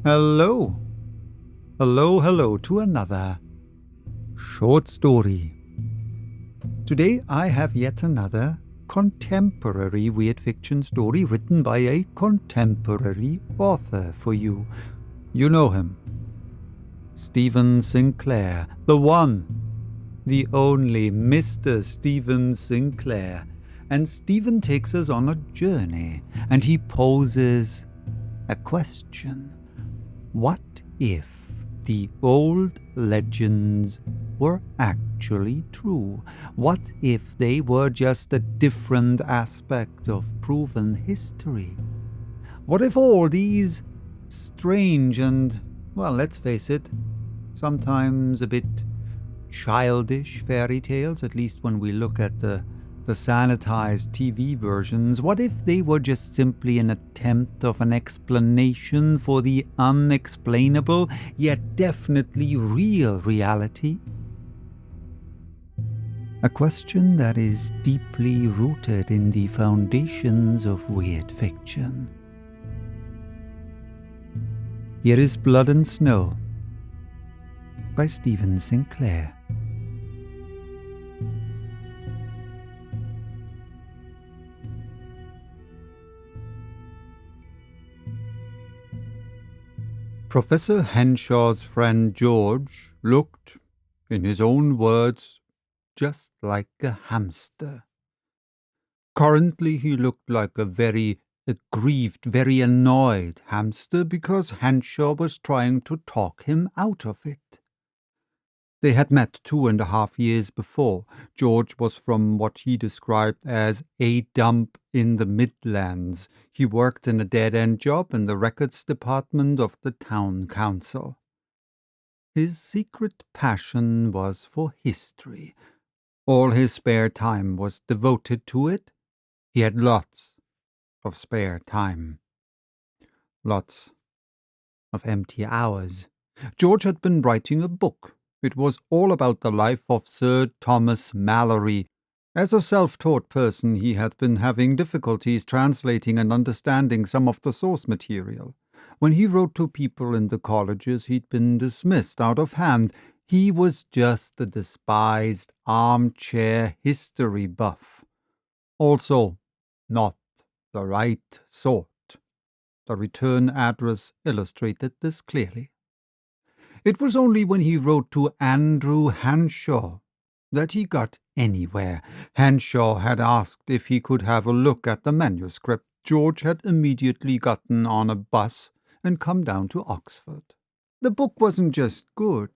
Hello. Hello to another short story. Today I have yet another contemporary weird fiction story written by a contemporary author for you. You know him. Stephen Sinclair, the one, the only Mr. Stephen Sinclair. And Stephen takes us on a journey, and he poses a question. What if the old legends were actually true? What if they were just a different aspect of proven history? What if all these strange and, well, let's face it, sometimes a bit childish fairy tales, at least when we look at the sanitized TV versions, what if they were just simply an attempt of an explanation for the unexplainable, yet definitely real reality? A question that is deeply rooted in the foundations of weird fiction. Here is Blood and Snow by Stephen Sinclair. Professor Henshaw's friend George looked, in his own words, just like a hamster. Currently he looked like a very aggrieved, very annoyed hamster because Henshaw was trying to talk him out of it. They had met 2.5 years before. George was from what he described as a dump in the Midlands. He worked in a dead-end job in the records department of the town council. His secret passion was for history. All his spare time was devoted to it. He had lots of spare time. Lots of empty hours. George had been writing a book. It was all about the life of Sir Thomas Malory. As a self-taught person, he had been having difficulties translating and understanding some of the source material. When he wrote to people in the colleges, he'd been dismissed out of hand. He was just a despised armchair history buff. Also, not the right sort. The return address illustrated this clearly. It was only when he wrote to Andrew Henshaw that he got anywhere. Henshaw had asked if he could have a look at the manuscript. George had immediately gotten on a bus and come down to Oxford. The book wasn't just good.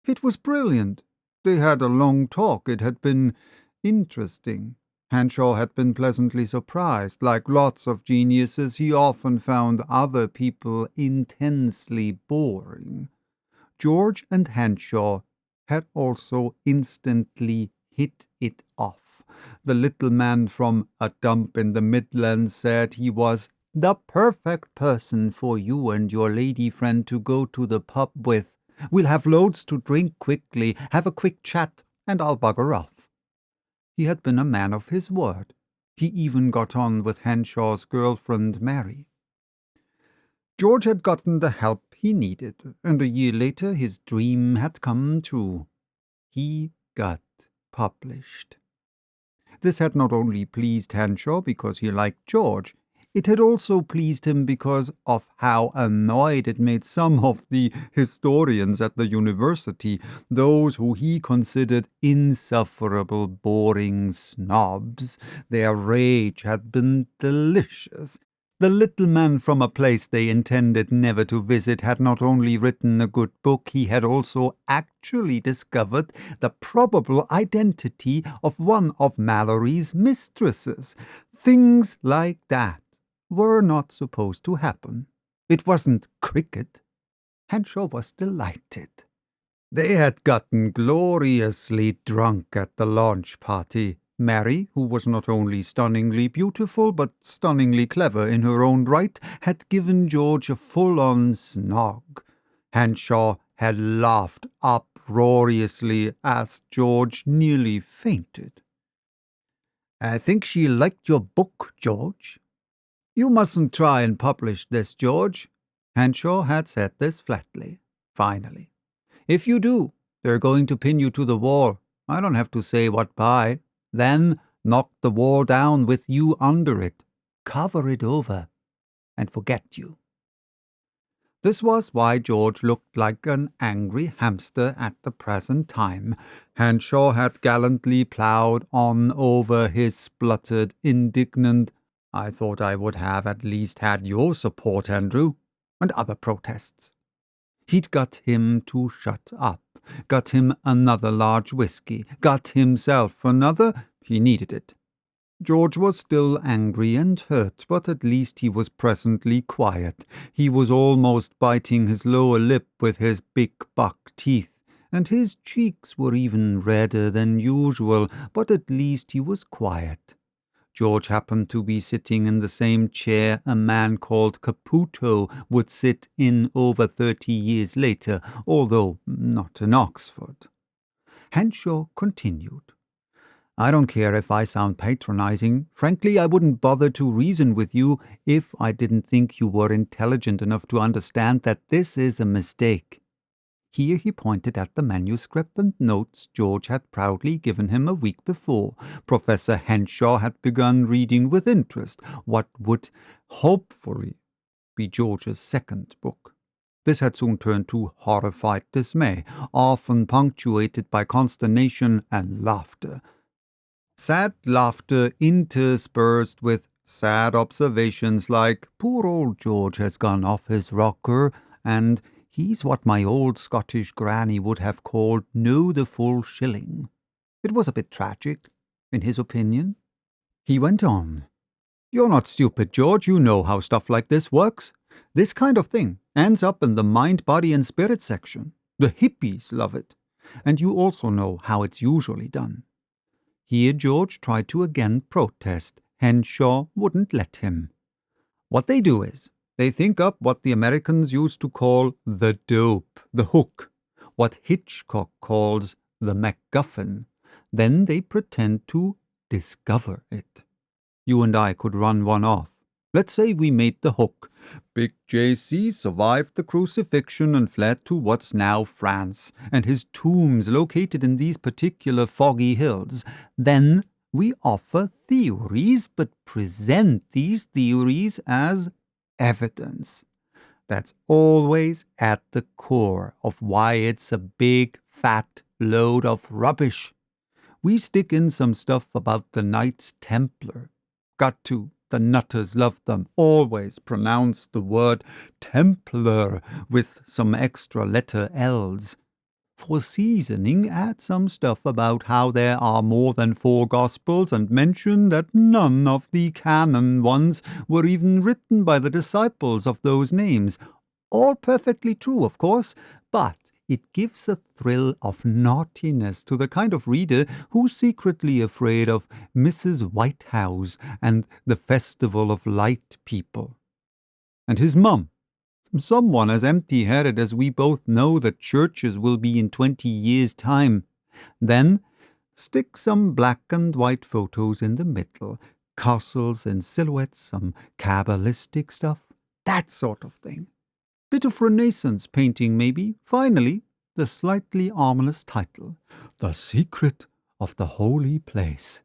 It was brilliant. They had a long talk. It had been interesting. Henshaw had been pleasantly surprised. Like lots of geniuses, he often found other people intensely boring. George and Henshaw had also instantly hit it off. The little man from a dump in the Midlands said he was the perfect person for you and your lady friend to go to the pub with. We'll have loads to drink quickly, have a quick chat, and I'll bugger off. He had been a man of his word. He even got on with Henshaw's girlfriend, Mary. George had gotten the help he needed, and a year later his dream had come true. He got published. This had not only pleased Henshaw because he liked George, it had also pleased him because of how annoyed it made some of the historians at the university, those who he considered insufferable, boring snobs. Their rage had been delicious. The little man from a place they intended never to visit had not only written a good book, he had also actually discovered the probable identity of one of Malory's mistresses. Things like that were not supposed to happen. It wasn't cricket. Henshaw was delighted. They had gotten gloriously drunk at the launch party. Mary, who was not only stunningly beautiful but stunningly clever in her own right, had given George a full-on snog. Henshaw had laughed uproariously as George nearly fainted. "I think she liked your book, George. You mustn't try and publish this, George. Henshaw had said this flatly. Finally. If you do, they're going to pin you to the wall. I don't have to say what by. Then knock the wall down with you under it. Cover it over. And forget you. This was why George looked like an angry hamster at the present time. Henshaw had gallantly ploughed on over his spluttered, indignant, "I thought I would have at least had your support, Andrew," and other protests. He'd got him to shut up, got him another large whiskey, got himself another. He needed it. George was still angry and hurt, but at least he was presently quiet. He was almost biting his lower lip with his big buck teeth, and his cheeks were even redder than usual, but at least he was quiet. George happened to be sitting in the same chair a man called Caputo would sit in over 30 years later, although not in Oxford. Henshaw continued. "I don't care if I sound patronizing. Frankly, I wouldn't bother to reason with you if I didn't think you were intelligent enough to understand that this is a mistake." Here he pointed at the manuscript and notes George had proudly given him a week before. Professor Henshaw had begun reading with interest what would hopefully be George's second book. This had soon turned to horrified dismay, often punctuated by consternation and laughter. Sad laughter interspersed with sad observations like, "Poor old George has gone off his rocker," and "He's what my old Scottish granny would have called know the full shilling." It was a bit tragic, in his opinion. He went on. "You're not stupid, George. You know how stuff like this works. This kind of thing ends up in the mind, body, and spirit section. The hippies love it. And you also know how it's usually done." Here George tried to again protest. Henshaw wouldn't let him. "What they do is, they think up what the Americans used to call the dope, the hook, what Hitchcock calls the MacGuffin. Then they pretend to discover it. You and I could run one off. Let's say we made the hook. Big J.C. survived the crucifixion and fled to what's now France, and his tomb's located in these particular foggy hills. Then we offer theories, but present these theories as evidence. That's always at the core of why it's a big, fat load of rubbish. We stick in some stuff about the Knights Templar. Got to. The nutters love them. Always pronounce the word Templar with some extra letter L's. For seasoning, add some stuff about how there are more than 4 Gospels and mention that none of the canon ones were even written by the disciples of those names. All perfectly true, of course, but it gives a thrill of naughtiness to the kind of reader who's secretly afraid of Mrs. Whitehouse and the Festival of Light people. And his mum. Someone as empty-headed as we both know that churches will be in 20 years' time. Then stick some black and white photos in the middle, castles and silhouettes, some Kabbalistic stuff, that sort of thing. Bit of Renaissance painting, maybe. Finally, the slightly ominous title, The Secret of the Holy Place.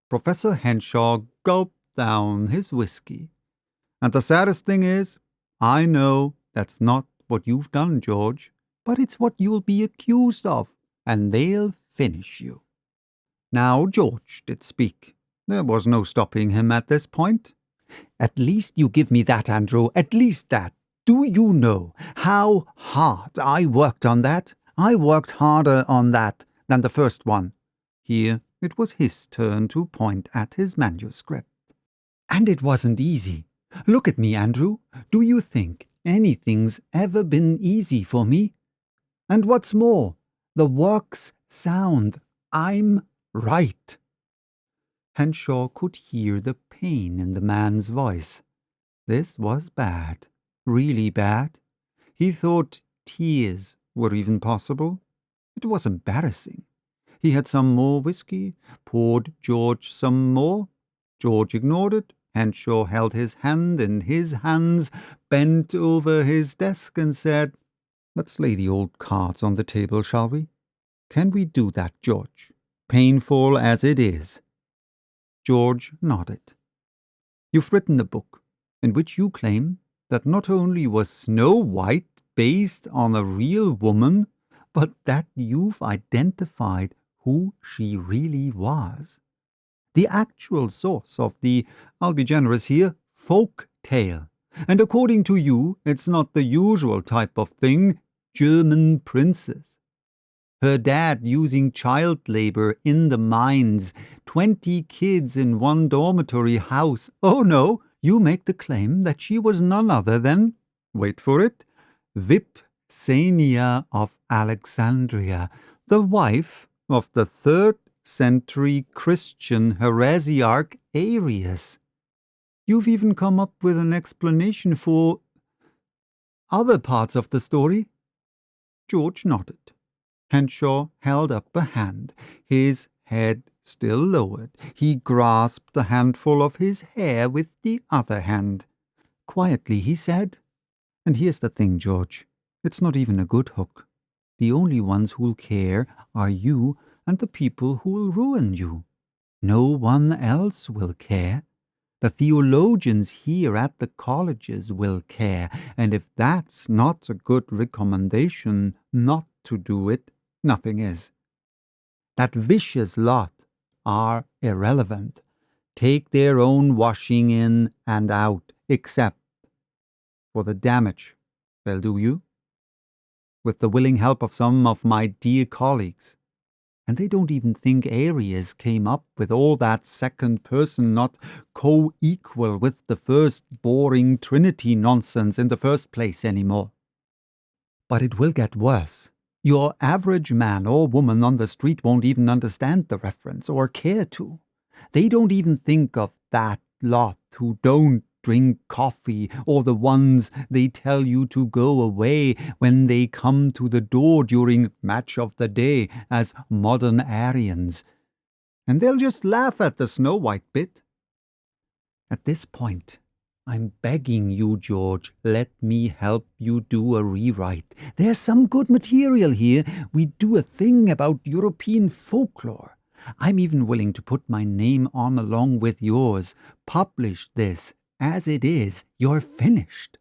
Professor Henshaw gulped down his whiskey. "And the saddest thing is, I know that's not what you've done, George, but it's what you'll be accused of, and they'll finish you." Now George did speak. There was no stopping him at this point. "At least you give me that, Andrew, at least that. Do you know how hard I worked on that? I worked harder on that than the first one." Here it was his turn to point at his manuscript. "And it wasn't easy. Look at me, Andrew. Do you think anything's ever been easy for me? And what's more, the work's sound. I'm right." Henshaw could hear the pain in the man's voice. This was bad. Really bad. He thought tears were even possible. It was embarrassing. He had some more whiskey, poured George some more. George ignored it Henshaw held his hand in his hands, bent over his desk, and said, "Let's lay the old cards on the table, shall we? Can we do that, George? Painful as it is." George nodded. "You've written a book in which you claim that not only was Snow White based on a real woman, but that you've identified who she really was. The actual source of the, I'll be generous here, folk tale. And according to you, it's not the usual type of thing, German princess. Her dad using child labor in the mines, 20 kids in one dormitory house. Oh no, you make the claim that she was none other than, wait for it, Vipsania of Alexandria, the wife of the 3rd century Christian heresiarch Arius. You've even come up with an explanation for other parts of the story." George nodded. Henshaw held up a hand, his head still lowered. He grasped a handful of his hair with the other hand. Quietly he said, "And here's the thing, George. It's not even a good hook. The only ones who'll care are you and the people who'll ruin you. No one else will care. The theologians here at the colleges will care, and if that's not a good recommendation not to do it, nothing is. That vicious lot are irrelevant. Take their own washing in and out, except for the damage they'll do you, with the willing help of some of my dear colleagues. And they don't even think Arius came up with all that second person not co-equal with the first boring Trinity nonsense in the first place anymore. But it will get worse. Your average man or woman on the street won't even understand the reference or care to. They don't even think of that lot who don't drink coffee, or the ones they tell you to go away when they come to the door during match of the day as modern Aryans. And they'll just laugh at the Snow White bit. At this point, I'm begging you, George, let me help you do a rewrite. There's some good material here. We do a thing about European folklore. I'm even willing to put my name on along with yours. Publish this. As it is, you're finished.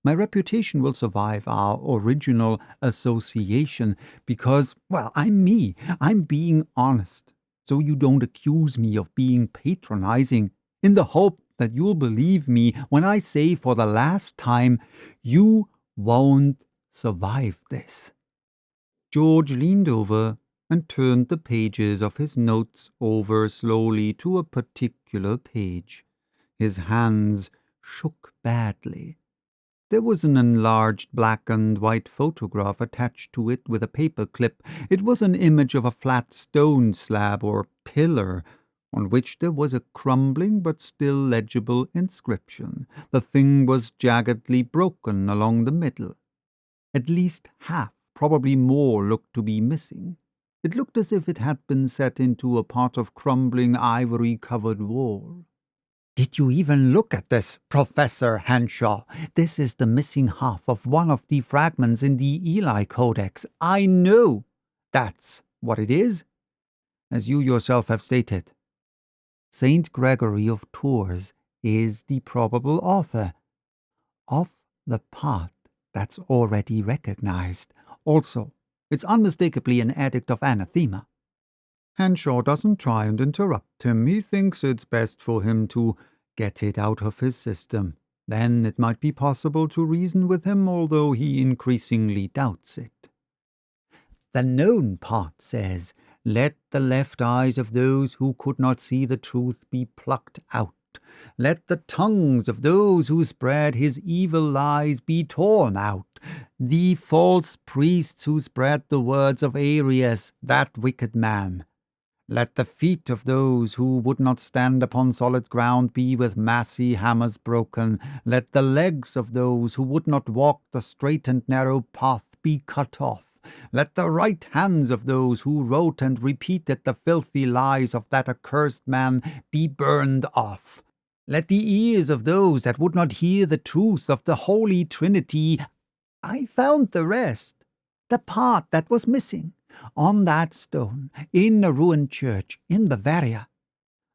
My reputation will survive our original association because, well, I'm me. I'm being honest. So you don't accuse me of being patronizing, in the hope that you'll believe me when I say for the last time, you won't survive this." George leaned over and turned the pages of his notes over slowly to a particular page. His hands shook badly. There was an enlarged black and white photograph attached to it with a paper clip. It was an image of a flat stone slab or pillar, on which there was a crumbling but still legible inscription. The thing was jaggedly broken along the middle. At least half, probably more, looked to be missing. It looked as if it had been set into a part of crumbling ivory-covered wall. "Did you even look at this, Professor Henshaw? This is the missing half of one of the fragments in the Eli Codex. I know that's what it is, as you yourself have stated. Saint Gregory of Tours is the probable author of the part that's already recognized. Also, it's unmistakably an edict of anathema." Henshaw doesn't try and interrupt him. He thinks it's best for him to get it out of his system. Then it might be possible to reason with him, although he increasingly doubts it. "The known part says, 'Let the left eyes of those who could not see the truth be plucked out. Let the tongues of those who spread his evil lies be torn out. The false priests who spread the words of Arius, that wicked man. Let the feet of those who would not stand upon solid ground be with massy hammers broken. Let the legs of those who would not walk the straight and narrow path be cut off. Let the right hands of those who wrote and repeated the filthy lies of that accursed man be burned off. Let the ears of those that would not hear the truth of the Holy Trinity. I found the rest, the part that was missing, on that stone, in a ruined church in Bavaria.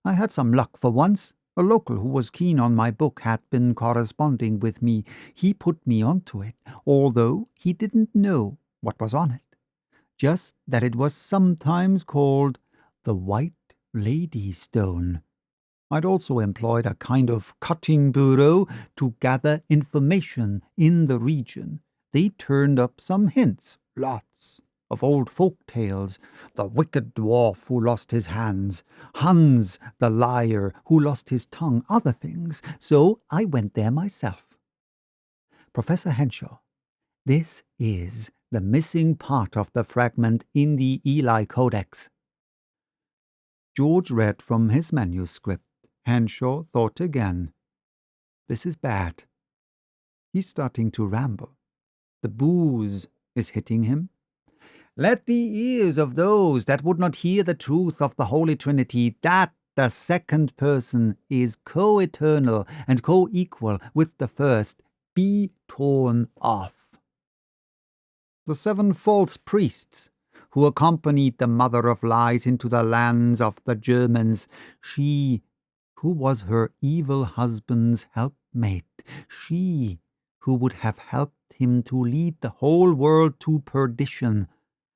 I had some luck for once. A local who was keen on my book had been corresponding with me. He put me onto it, although he didn't know what was on it. Just that it was sometimes called the White Lady Stone. I'd also employed a kind of cutting bureau to gather information in the region. They turned up some hints, lots of old folk tales. The wicked dwarf who lost his hands, Hans the liar who lost his tongue, other things. So I went there myself. Professor Henshaw, this is the missing part of the fragment in the Eli Codex. George read from his manuscript. Henshaw thought again. This is bad. He's starting to ramble. The booze is hitting him. Let the ears of those that would not hear the truth of the Holy Trinity, that the second person is co-eternal and co-equal with the first, be torn off. The 7 false priests who accompanied the mother of lies into the lands of the Germans, she who was her evil husband's helpmate, she who would have helped him to lead the whole world to perdition,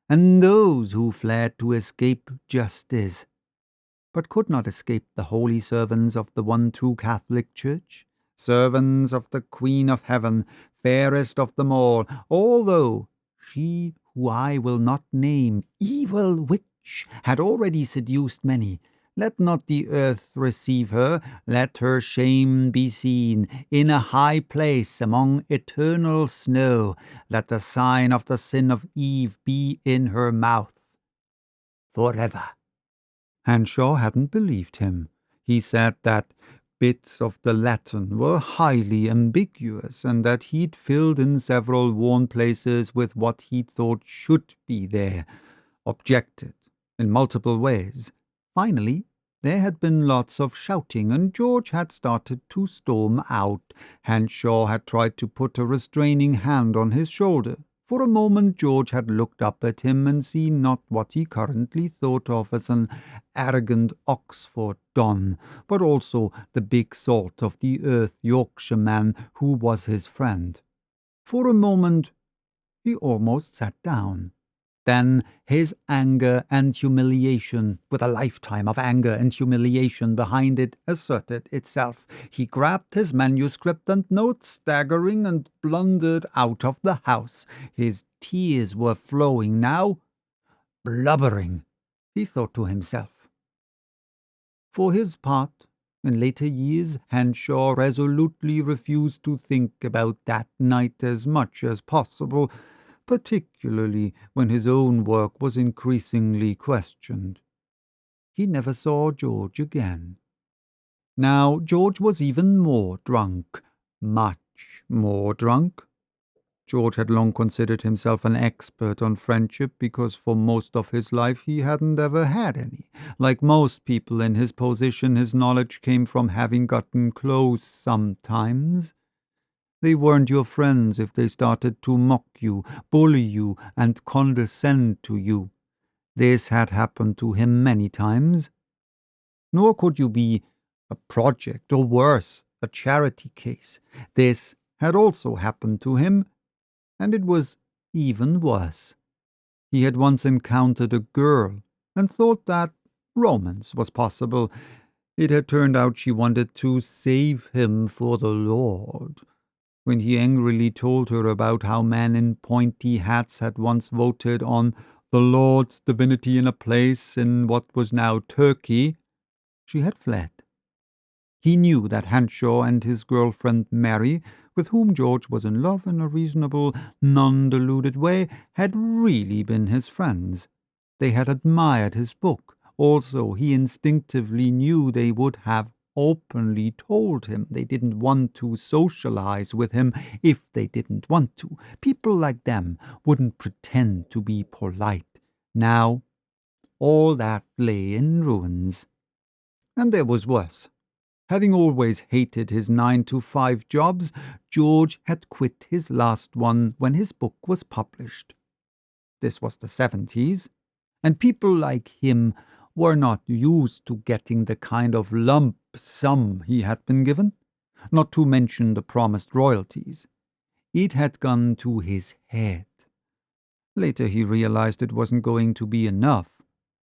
and those who fled to escape justice, but could not escape the holy servants of the one true Catholic Church, servants of the Queen of Heaven, fairest of them all, although she who I will not name, evil witch, had already seduced many. Let not the earth receive her, let her shame be seen in a high place among eternal snow, let the sign of the sin of Eve be in her mouth forever. Henshaw hadn't believed him. He said that bits of the Latin were highly ambiguous, and that he'd filled in several worn places with what he thought should be there, objected in multiple ways. Finally, there had been lots of shouting, and George had started to storm out. Henshaw had tried to put a restraining hand on his shoulder. For a moment George had looked up at him and seen not what he currently thought of as an arrogant Oxford don, but also the big salt of the earth Yorkshireman who was his friend. For a moment he almost sat down. Then his anger and humiliation, with a lifetime of anger and humiliation behind it, asserted itself. He grabbed his manuscript and notes, staggering, and blundered out of the house. His tears were flowing now. Blubbering, he thought to himself. For his part, in later years, Henshaw resolutely refused to think about that night as much as possible, particularly when his own work was increasingly questioned. He never saw George again. Now George was even more drunk, much more drunk. George had long considered himself an expert on friendship because for most of his life he hadn't ever had any. Like most people in his position, his knowledge came from having gotten close sometimes. They weren't your friends if they started to mock you, bully you, and condescend to you. This had happened to him many times. Nor could you be a project, or worse, a charity case. This had also happened to him, and it was even worse. He had once encountered a girl and thought that romance was possible. It had turned out she wanted to save him for the Lord. When he angrily told her about how men in pointy hats had once voted on the Lord's divinity in a place in what was now Turkey, she had fled. He knew that Henshaw and his girlfriend Mary, with whom George was in love in a reasonable, non-deluded way, had really been his friends. They had admired his book. Also, he instinctively knew they would have openly told him they didn't want to socialize with him if they didn't want to. People like them wouldn't pretend to be polite. Now, all that lay in ruins. And there was worse. Having always hated his 9-to-5 jobs, George had quit his last one when his book was published. This was the 70s, and people like him were not used to getting the kind of lump sum he had been given, not to mention the promised royalties. It had gone to his head. Later he realized it wasn't going to be enough,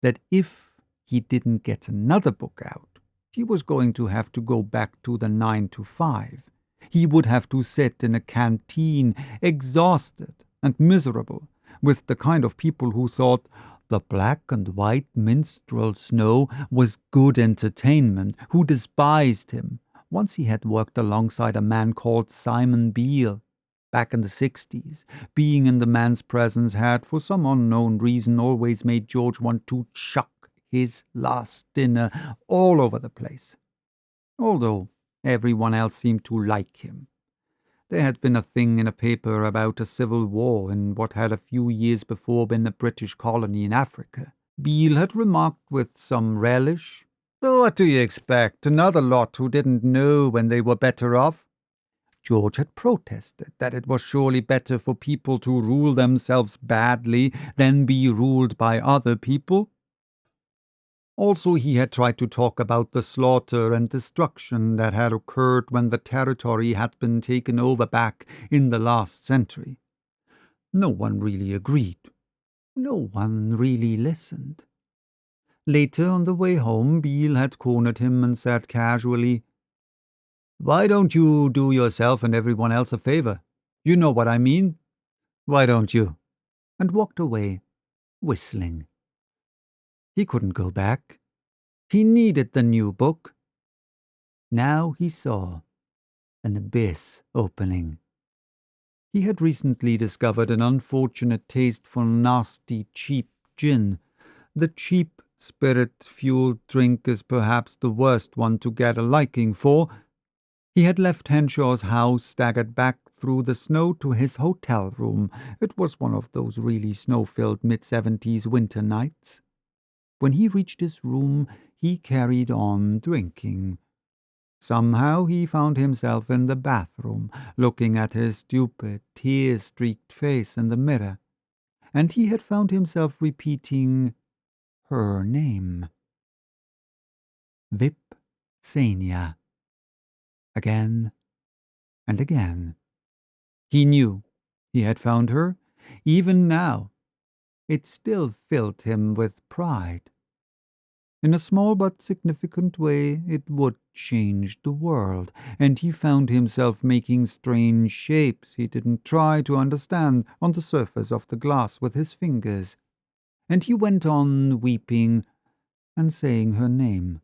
that if he didn't get another book out, he was going to have to go back to the 9-to-5. He would have to sit in a canteen, exhausted and miserable, with the kind of people who thought the black and white minstrel Snow was good entertainment, who despised him, once he had worked alongside a man called Simon Beale. Back in the 60s, being in the man's presence had, for some unknown reason, always made George want to chuck his last dinner all over the place. Although everyone else seemed to like him. There had been a thing in a paper about a civil war in what had a few years before been a British colony in Africa. Beale had remarked with some relish, "What do you expect? Another lot who didn't know when they were better off?" George had protested that it was surely better for people to rule themselves badly than be ruled by other people. Also, he had tried to talk about the slaughter and destruction that had occurred when the territory had been taken over back in the last century. No one really agreed. No one really listened. Later, on the way home, Beale had cornered him and said casually, "Why don't you do yourself and everyone else a favor? You know what I mean. Why don't you?" And walked away, whistling. He couldn't go back. He needed the new book. Now he saw an abyss opening. He had recently discovered an unfortunate taste for nasty, cheap gin. The cheap, spirit-fueled drink is perhaps the worst one to get a liking for. He had left Henshaw's house, staggered back through the snow to his hotel room. It was one of those really snow-filled mid-70s winter nights. When he reached his room, he carried on drinking. Somehow he found himself in the bathroom, looking at his stupid, tear-streaked face in the mirror, and he had found himself repeating her name. Vipsania. Again and again. He knew he had found her. Even now, it still filled him with pride. In a small but significant way, it would change the world, and he found himself making strange shapes he didn't try to understand on the surface of the glass with his fingers. And he went on weeping and saying her name.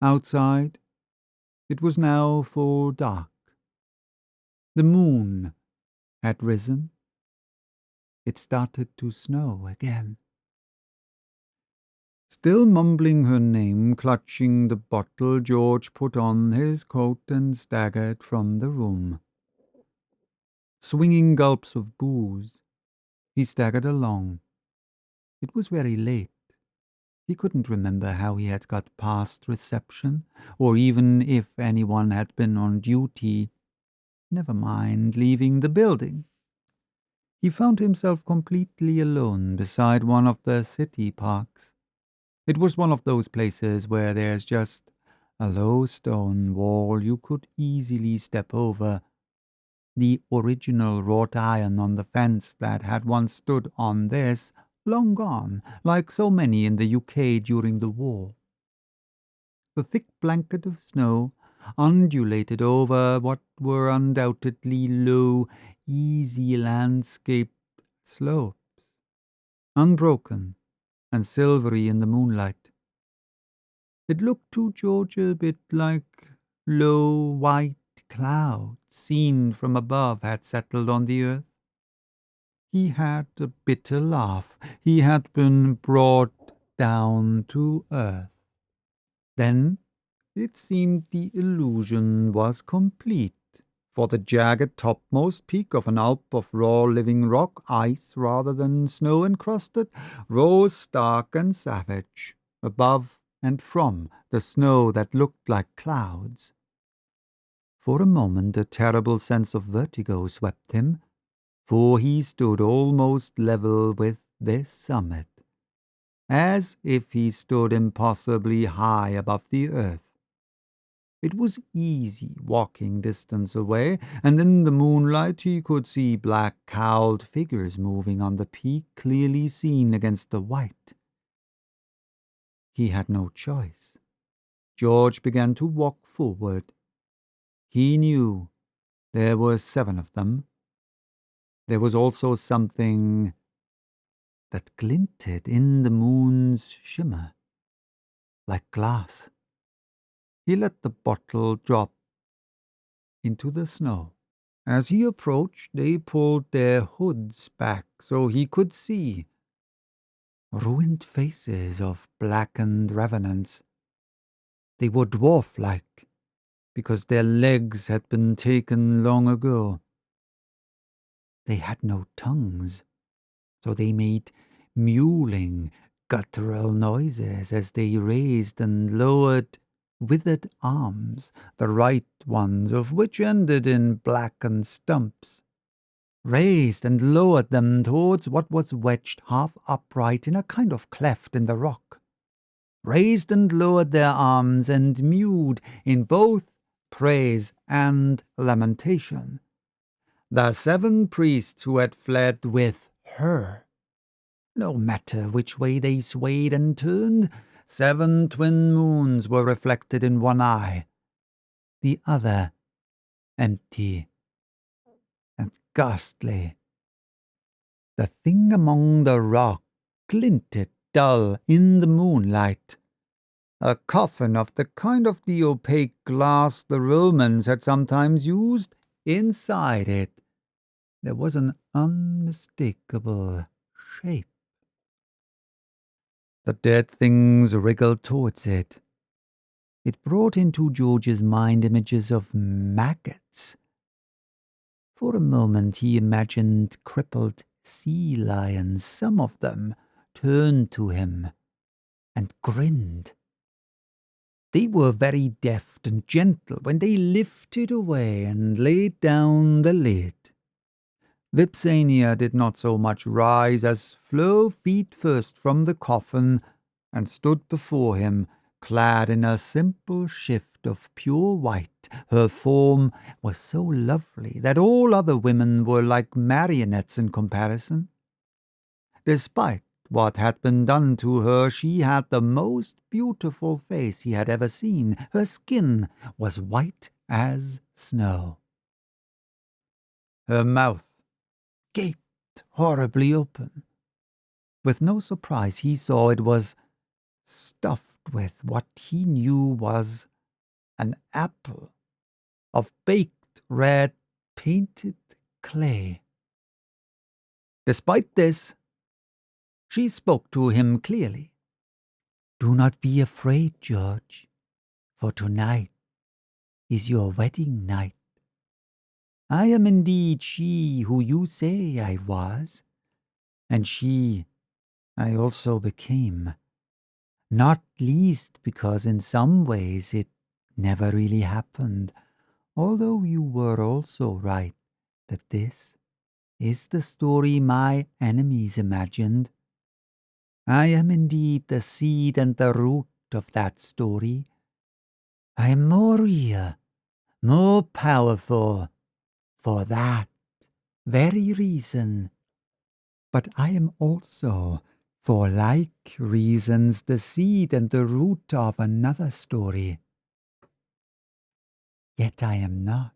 Outside, it was now full dark. The moon had risen. It started to snow again. Still mumbling her name, clutching the bottle, George put on his coat and staggered from the room. Swinging gulps of booze, he staggered along. It was very late. He couldn't remember how he had got past reception, or even if anyone had been on duty. Never mind leaving the building. He found himself completely alone beside one of the city parks. It was one of those places where there's just a low stone wall you could easily step over. The original wrought iron on the fence that had once stood on this, long gone, like so many in the UK during the war. The thick blanket of snow undulated over what were undoubtedly low, easy landscaped slopes, unbroken and silvery in the moonlight. It looked to George a bit like low white clouds seen from above had settled on the earth. He had a bitter laugh. He had been brought down to earth. Then it seemed the illusion was complete, for the jagged topmost peak of an Alp of raw living rock, ice rather than snow-encrusted, rose stark and savage above and from the snow that looked like clouds. For a moment a terrible sense of vertigo swept him, for he stood almost level with this summit, as if he stood impossibly high above the earth. It was easy walking distance away, and in the moonlight he could see black cowled figures moving on the peak, clearly seen against the white. He had no choice. George began to walk forward. He knew there were 7 of them. There was also something that glinted in the moon's shimmer, like glass. He let the bottle drop into the snow. As he approached, they pulled their hoods back so he could see ruined faces of blackened revenants. They were dwarf-like, because their legs had been taken long ago. They had no tongues, so they made mewling, guttural noises as they raised and lowered withered arms, the right ones of which ended in blackened stumps, raised and lowered them towards what was wedged half upright in a kind of cleft in the rock, raised and lowered their arms and mewed in both praise and lamentation. The 7 priests who had fled with her. No matter which way they swayed and turned, 7 twin moons were reflected in one eye, the other empty and ghastly. The thing among the rock glinted dull in the moonlight, a coffin of the kind of the opaque glass the Romans had sometimes used. Inside it there was an unmistakable shape. The dead things wriggled towards it. It brought into George's mind images of maggots. For a moment he imagined crippled sea lions. Some of them turned to him and grinned. They were very deft and gentle when they lifted away and laid down the lid. Vipsania did not so much rise as flow feet first from the coffin and stood before him, clad in a simple shift of pure white. Her form was so lovely that all other women were like marionettes in comparison. Despite what had been done to her, she had the most beautiful face he had ever seen. Her skin was white as snow. Her mouth gaped horribly open. With no surprise he saw it was stuffed with what he knew was an apple of baked red painted clay. Despite this, she spoke to him clearly. "Do not be afraid, George, for tonight is your wedding night. I am indeed she who you say I was, and she I also became, not least because in some ways it never really happened, although you were also right that this is the story my enemies imagined. I am indeed the seed and the root of that story. I am more real, more powerful, for that very reason. But I am also, for like reasons, the seed and the root of another story. Yet I am not."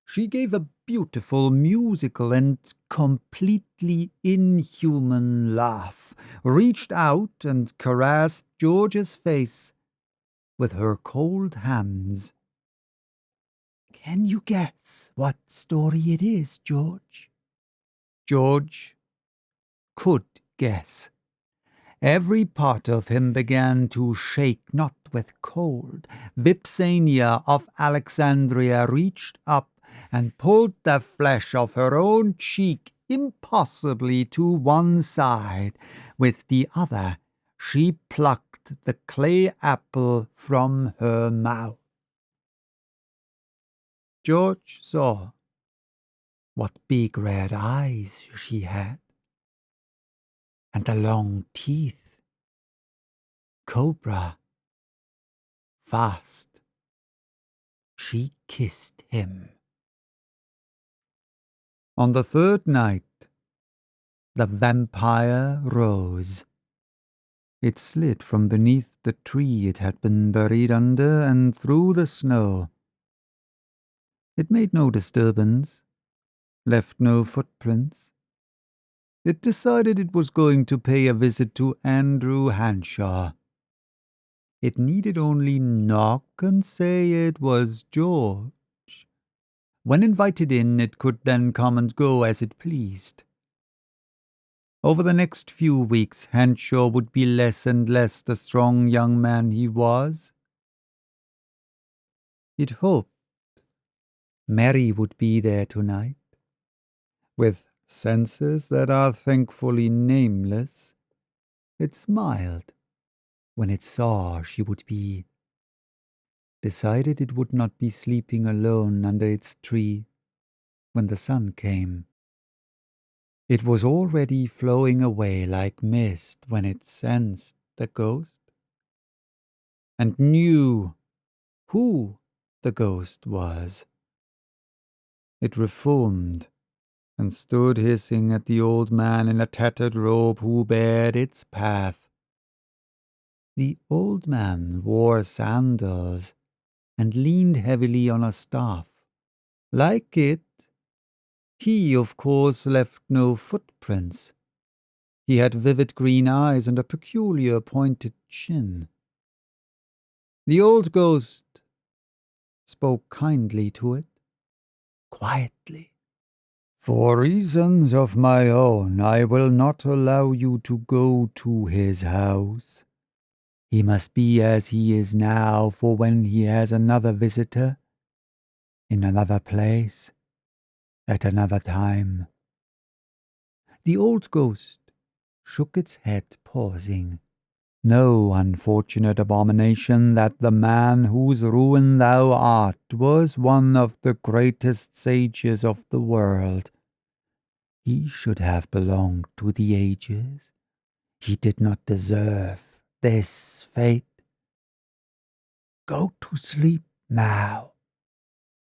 She gave a beautiful, musical, and completely inhuman laugh, reached out and caressed George's face with her cold hands. "Can you guess what story it is, George?" George could guess. Every part of him began to shake, not with cold. Vipsania of Alexandria reached up and pulled the flesh of her own cheek impossibly to one side. With the other, she plucked the clay apple from her mouth. George saw what big red eyes she had, and the long teeth. Cobra. Fast. She kissed him. On the third night, the vampire rose. It slid from beneath the tree it had been buried under and through the snow. It made no disturbance, left no footprints. It decided it was going to pay a visit to Andrew Hanshaw. It needed only knock and say it was George. When invited in, it could then come and go as it pleased. Over the next few weeks, Hanshaw would be less and less the strong young man he was. It hoped Mary would be there tonight. With senses that are thankfully nameless, it smiled when it saw she would be. Decided it would not be sleeping alone under its tree when the sun came. It was already flowing away like mist when it sensed the ghost, and knew who the ghost was. It reformed and stood hissing at the old man in a tattered robe who bared its path. The old man wore sandals and leaned heavily on a staff. Like it, he, of course, left no footprints. He had vivid green eyes and a peculiar pointed chin. The old ghost spoke kindly to it, quietly. For reasons of my own, I will not allow you to go to his house. He must be as he is now, for when he has another visitor, in another place, at another time. The old ghost shook its head, pausing. Know, unfortunate abomination, that the man whose ruin thou art was one of the greatest sages of the world. He should have belonged to the ages. He did not deserve this fate. Go to sleep now.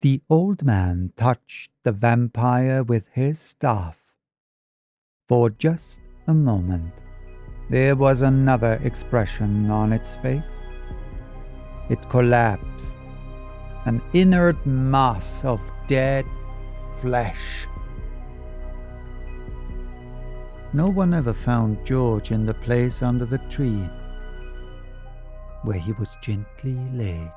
The old man touched the vampire with his staff. For just a moment, there was another expression on its face. It collapsed, an inert mass of dead flesh. No one ever found George in the place under the tree where he was gently laid.